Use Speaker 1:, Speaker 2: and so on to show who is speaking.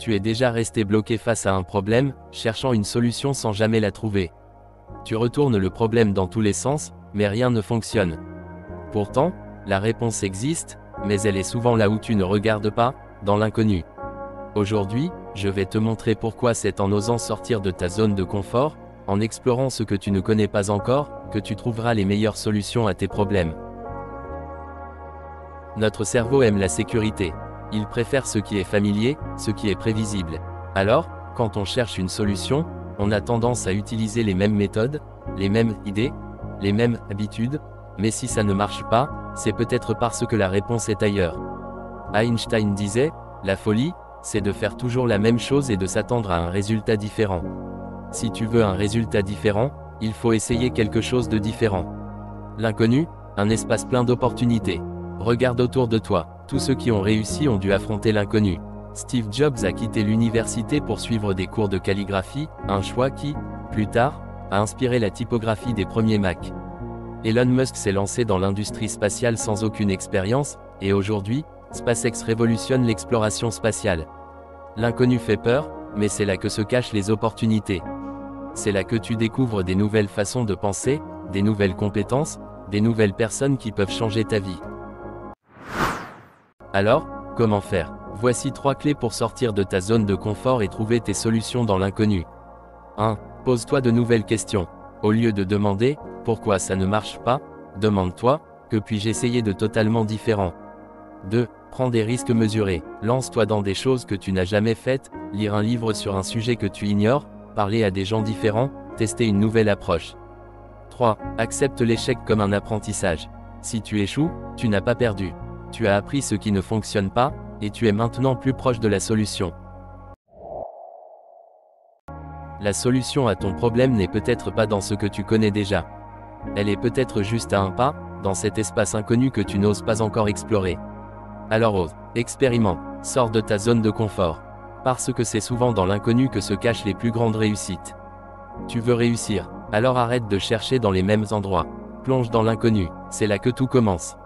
Speaker 1: Tu es déjà resté bloqué face à un problème, cherchant une solution sans jamais la trouver. Tu retournes le problème dans tous les sens, mais rien ne fonctionne. Pourtant, la réponse existe, mais elle est souvent là où tu ne regardes pas, dans l'inconnu. Aujourd'hui, je vais te montrer pourquoi c'est en osant sortir de ta zone de confort, en explorant ce que tu ne connais pas encore, que tu trouveras les meilleures solutions à tes problèmes. Notre cerveau aime la sécurité. Il préfère ce qui est familier, ce qui est prévisible. Alors, quand on cherche une solution, on a tendance à utiliser les mêmes méthodes, les mêmes idées, les mêmes habitudes, mais si ça ne marche pas, c'est peut-être parce que la réponse est ailleurs. Einstein disait, la folie, c'est de faire toujours la même chose et de s'attendre à un résultat différent. Si tu veux un résultat différent, il faut essayer quelque chose de différent. L'inconnu, un espace plein d'opportunités. Regarde autour de toi, tous ceux qui ont réussi ont dû affronter l'inconnu. Steve Jobs a quitté l'université pour suivre des cours de calligraphie, un choix qui, plus tard, a inspiré la typographie des premiers Mac. Elon Musk s'est lancé dans l'industrie spatiale sans aucune expérience, et aujourd'hui, SpaceX révolutionne l'exploration spatiale. L'inconnu fait peur, mais c'est là que se cachent les opportunités. C'est là que tu découvres des nouvelles façons de penser, des nouvelles compétences, des nouvelles personnes qui peuvent changer ta vie. Alors, comment faire? Voici 3 clés pour sortir de ta zone de confort et trouver tes solutions dans l'inconnu. 1. Pose-toi de nouvelles questions. Au lieu de demander « Pourquoi ça ne marche pas ?», demande-toi « Que puis-je essayer de totalement différent ?» 2. Prends des risques mesurés. Lance-toi dans des choses que tu n'as jamais faites, lire un livre sur un sujet que tu ignores, parler à des gens différents, tester une nouvelle approche. 3. Accepte l'échec comme un apprentissage. Si tu échoues, tu n'as pas perdu. Tu as appris ce qui ne fonctionne pas, et tu es maintenant plus proche de la solution. La solution à ton problème n'est peut-être pas dans ce que tu connais déjà. Elle est peut-être juste à un pas, dans cet espace inconnu que tu n'oses pas encore explorer. Alors ose, expérimente, sors de ta zone de confort. Parce que c'est souvent dans l'inconnu que se cachent les plus grandes réussites. Tu veux réussir, alors arrête de chercher dans les mêmes endroits. Plonge dans l'inconnu, c'est là que tout commence.